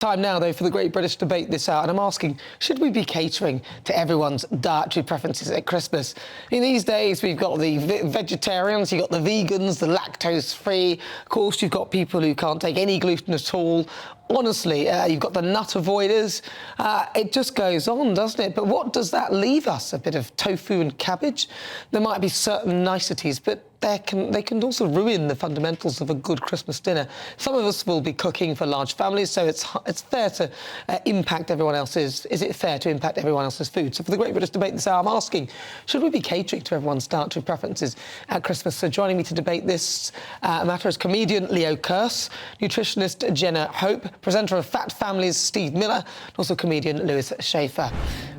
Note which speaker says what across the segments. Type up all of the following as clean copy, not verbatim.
Speaker 1: Time now, though, for the Great British Debate this hour, and I'm asking, should we be catering to everyone's dietary preferences at Christmas? In these days, we've got the vegetarians, you've got the vegans, the lactose-free. Of course, you've got people who can't take any gluten at all. Honestly, you've got the nut avoiders. It just goes on, doesn't it? But what does that leave us? A bit of tofu and cabbage? There might be certain niceties, but they can also ruin the fundamentals of a good Christmas dinner. Some of us will be cooking for large families, so it's fair to impact everyone else's. Is it fair to impact everyone else's food? So for the Great British Debate this hour, I'm asking, should we be catering to everyone's dietary preferences at Christmas? So joining me to debate this matter is comedian Leo Kearse, nutritionist Jenna Hope, presenter of Fat Families Steve Miller, and also comedian Lewis Schaefer.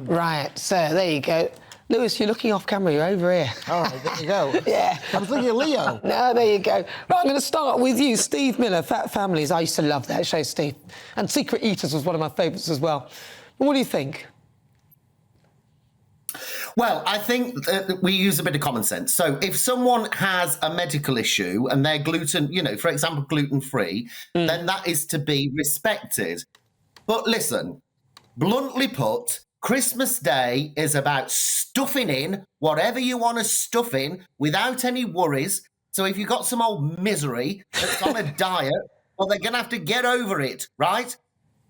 Speaker 1: Right, so there you go. Lewis, you're looking off camera, you're over here.
Speaker 2: All right, there you go.
Speaker 1: Yeah.
Speaker 2: I was looking at Leo.
Speaker 1: No, there you go. Right, I'm going to start with you, Steve Miller, Fat Families. I used to love that show, Steve. And Secret Eaters was one of my favourites as well. What do you think?
Speaker 3: Well, I think we use a bit of common sense. So if someone has a medical issue and they're gluten, for example, gluten-free, then that is to be respected. But listen, bluntly put, Christmas Day is about stuffing in whatever you want to stuff in without any worries. So if you've got some old misery that's on a diet, well, they're going to have to get over it, right?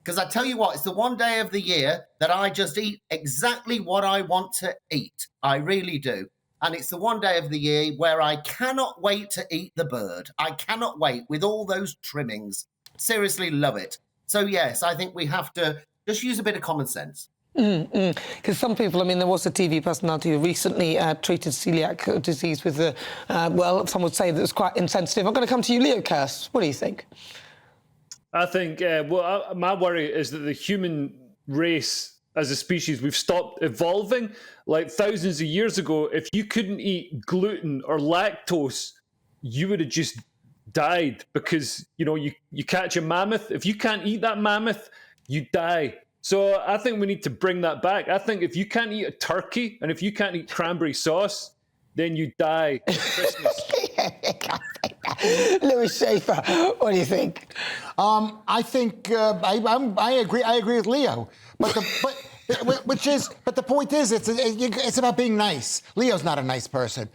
Speaker 3: Because I tell you what, it's the one day of the year that I just eat exactly what I want to eat. I really do. And it's the one day of the year where I cannot wait to eat the bird. I cannot wait with all those trimmings. Seriously love it. So, yes, I think we have to just use a bit of common sense.
Speaker 1: Because some people, there was a TV personality who recently treated celiac disease with some would say that it was quite insensitive. I'm going to come to you, Leo Kearse. What do you think?
Speaker 4: I think, my worry is that the human race as a species, we've stopped evolving. Like thousands of years ago, if you couldn't eat gluten or lactose, you would have just died because, you catch a mammoth. If you can't eat that mammoth, you die. So I think we need to bring that back. I think if you can't eat a turkey and if you can't eat cranberry sauce, then you die at Christmas.
Speaker 1: Lewis Schaefer, what do you think?
Speaker 2: I think I agree. I agree with Leo, but the point is, it's about being nice. Leo's not a nice person.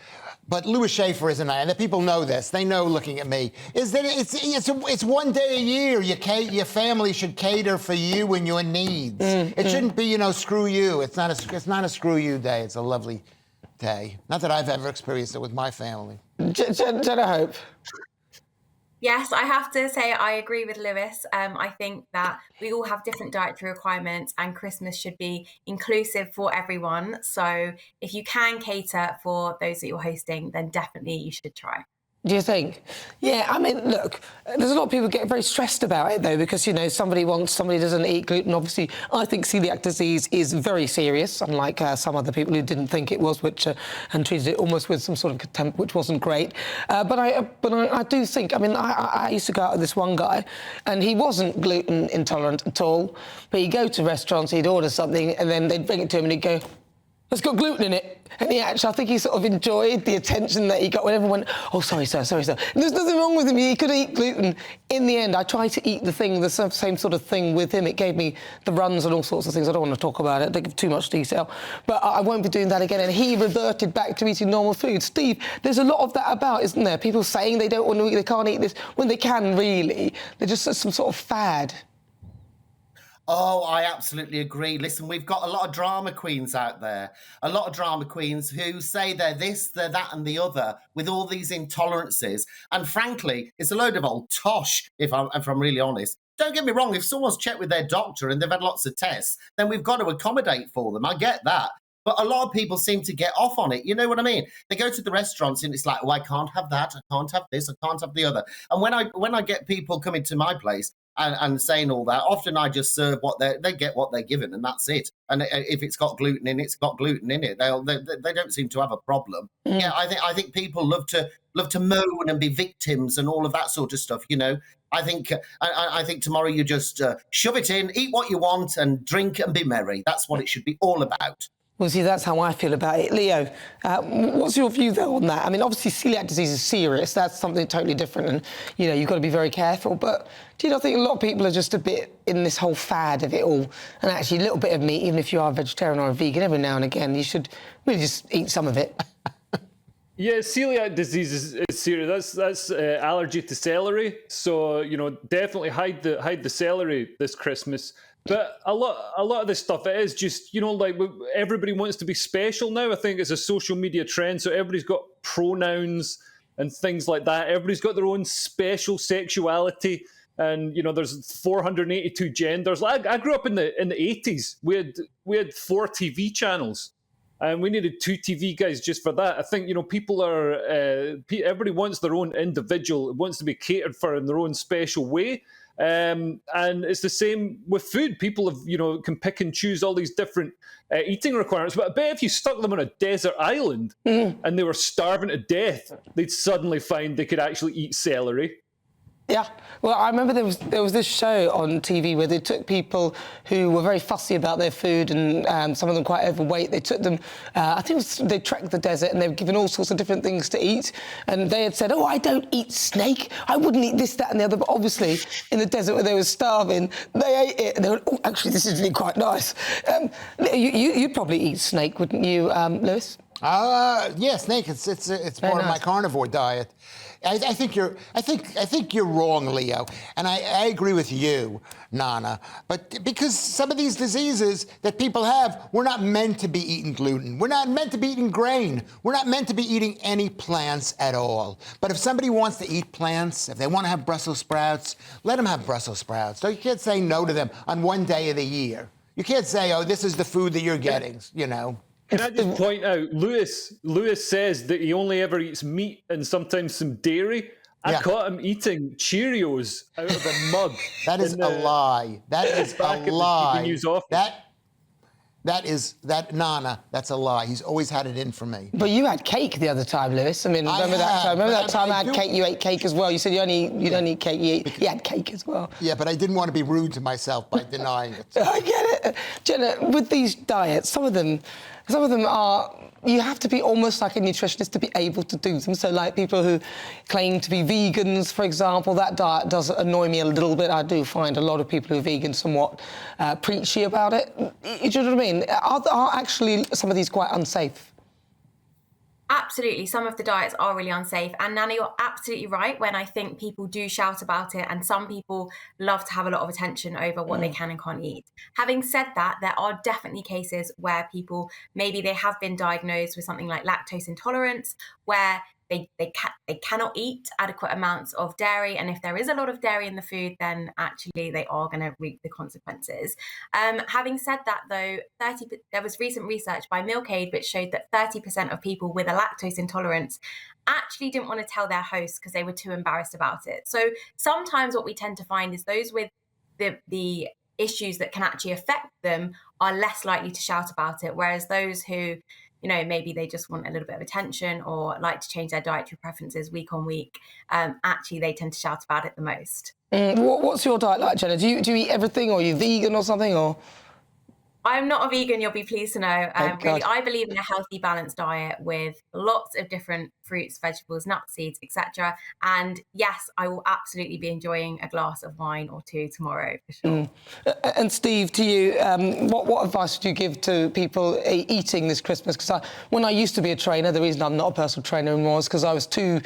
Speaker 2: But Lewis Schaefer isn't, and the people know this. They know, looking at me, is that it's one day a year. Your family should cater for you and your needs. It shouldn't be, screw you. It's not a screw you day. It's a lovely day. Not that I've ever experienced it with my family.
Speaker 1: Jenna Hope.
Speaker 5: Yes, I have to say I agree with Lewis. I think that we all have different dietary requirements and Christmas should be inclusive for everyone. So if you can cater for those that you're hosting, then definitely you should try.
Speaker 1: Do you think? Yeah, look, there's a lot of people get very stressed about it, though, because, somebody doesn't eat gluten. Obviously, I think celiac disease is very serious, unlike some other people who didn't think it was, and treated it almost with some sort of contempt, which wasn't great. But I do think, I used to go out with this one guy, and he wasn't gluten intolerant at all, but he'd go to restaurants, he'd order something, and then they'd bring it to him, and he'd go, "It's got gluten in it." And I think he sort of enjoyed the attention that he got when everyone went, "Oh, sorry, sir. And there's nothing wrong with him. He could eat gluten. In the end, I tried to eat the same sort of thing with him. It gave me the runs and all sorts of things. I don't want to talk about it. Don't give too much detail. But I won't be doing that again. And he reverted back to eating normal food. Steve, there's a lot of that about, isn't there? People saying they don't want to eat, they can't eat this, when they can, really. They're just some sort of fad.
Speaker 3: Oh, I absolutely agree. Listen, we've got a lot of drama queens out there, a lot of drama queens who say they're this, they're that and the other with all these intolerances. And frankly, it's a load of old tosh, if I'm really honest. Don't get me wrong, if someone's checked with their doctor and they've had lots of tests, then we've got to accommodate for them. I get that. But a lot of people seem to get off on it. You know what I mean? They go to the restaurants and it's like, oh, I can't have that. I can't have this. I can't have the other. And when I get people coming to my place, and saying all that, often I just serve they get what they're given, and that's it. And if it's got gluten in it, it's got gluten in it. They don't seem to have a problem. Yeah, I think people love to moan and be victims and all of that sort of stuff. I think tomorrow you just shove it in, eat what you want, and drink and be merry. That's what it should be all about.
Speaker 1: Well, see, that's how I feel about it. Leo, what's your view, though, on that? I mean, obviously, celiac disease is serious. That's something totally different, and, you know, you've got to be very careful. But do you not think a lot of people are just a bit in this whole fad of it all? And actually, a little bit of meat, even if you are a vegetarian or a vegan, every now and again, you should really just eat some of it.
Speaker 4: Yeah, celiac disease is serious. That's allergy to celery. So, you know, definitely hide the celery this Christmas. But a lot of this stuff, it is just, you know, like everybody wants to be special now. I think it's a social media trend. So everybody's got pronouns and things like that. Everybody's got their own special sexuality. And, you know, there's 482 genders. I grew up in the 80s. We had 4 TV channels. And we needed 2 TV guys just for that. I think, you know, people are, everybody wants their own individual, wants to be catered for in their own special way. And it's the same with food. People have, you know, can pick and choose all these different eating requirements. But I bet if you stuck them on a desert island and they were starving to death, they'd suddenly find they could actually eat celery.
Speaker 1: Yeah, well, I remember there was this show on TV where they took people who were very fussy about their food and some of them quite overweight. They took them, I think they trekked the desert and they were given all sorts of different things to eat. And they had said, oh, I don't eat snake. I wouldn't eat this, that and the other. But obviously, in the desert where they were starving, they ate it. And they went, oh, actually, this is really quite nice. You'd probably eat snake, wouldn't you, Lewis?
Speaker 2: Yeah, snake. It's part of my carnivore diet. I think you're wrong, Leo, and I agree with you, Nana. But because some of these diseases that people have, we're not meant to be eating gluten. We're not meant to be eating grain. We're not meant to be eating any plants at all. But if somebody wants to eat plants, if they want to have Brussels sprouts, let them have Brussels sprouts. So you can't say no to them on one day of the year. You can't say, oh, this is the food that you're getting, you know.
Speaker 4: Can I just point out, Lewis says that he only ever eats meat and sometimes some dairy. I caught him eating Cheerios out of a mug.
Speaker 2: That is a lie. That is a lie.
Speaker 4: GBNews office.
Speaker 2: Nana, that's a lie. He's always had it in for me.
Speaker 1: But you had cake the other time, Lewis. I mean, remember that time I had cake, you ate cake as well. You said you don't eat cake, you had cake as well.
Speaker 2: Yeah, but I didn't want to be rude to myself by denying it.
Speaker 1: I get it. Jenna, with these diets, some of them are, you have to be almost like a nutritionist to be able to do them. So like people who claim to be vegans, for example, that diet does annoy me a little bit. I do find a lot of people who are vegan somewhat preachy about it. You know what I mean? Are actually some of these quite unsafe?
Speaker 5: Absolutely. Some of the diets are really unsafe. And Nana, you're absolutely right when I think people do shout about it, and some people love to have a lot of attention over what they can and can't eat. Having said that, there are definitely cases where people, maybe they have been diagnosed with something like lactose intolerance, where they cannot eat adequate amounts of dairy, and if there is a lot of dairy in the food, then actually they are going to reap the consequences. Having said that, though, there was recent research by Milkaid which showed that 30% of people with a lactose intolerance actually didn't want to tell their hosts because they were too embarrassed about it. So sometimes what we tend to find is those with the issues that can actually affect them are less likely to shout about it, whereas those who, you know, maybe they just want a little bit of attention or like to change their dietary preferences week on week, actually they tend to shout about it the most.
Speaker 1: What's your diet like, Jenna? Do you eat everything, or are you vegan or something, or?
Speaker 5: I'm not a vegan, you'll be pleased to know. Really, I believe in a healthy, balanced diet with lots of different fruits, vegetables, nuts, seeds, etc. And yes, I will absolutely be enjoying a glass of wine or two tomorrow, for sure.
Speaker 1: And Steve, to you, what advice would you give to people eating this Christmas? Because when I used to be a trainer, the reason I'm not a personal trainer anymore is because I was too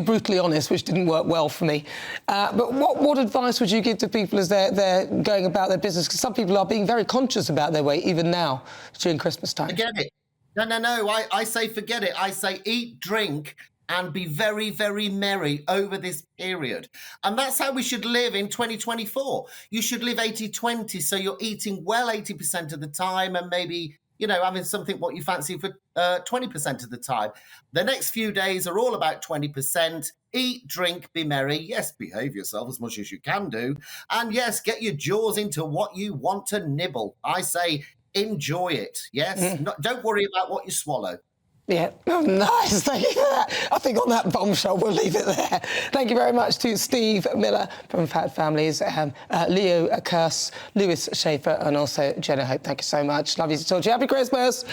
Speaker 1: brutally honest, which didn't work well for me. But what advice would you give to people as they're going about their business? Because some people are being very conscious about their weight, even now, during Christmas time.
Speaker 3: Forget it. No. I say forget it. I say eat, drink, and be very, very merry over this period. And that's how we should live in 2024. You should live 80-20, so you're eating well 80% of the time and maybe, you know, having something what you fancy for 20% of the time. The next few days are all about 20%. Eat, drink, be merry. Yes, behave yourself as much as you can do. And yes, get your jaws into what you want to nibble. I say enjoy it. Yes, don't worry about what you swallow.
Speaker 1: Yeah, oh, nice. Thank you for that. I think on that bombshell, we'll leave it there. Thank you very much to Steve Miller from Fat Families, Leo Kurse, Lewis Schaefer, and also Jenna Hope. Thank you so much. Love you to talk to you. Happy Christmas.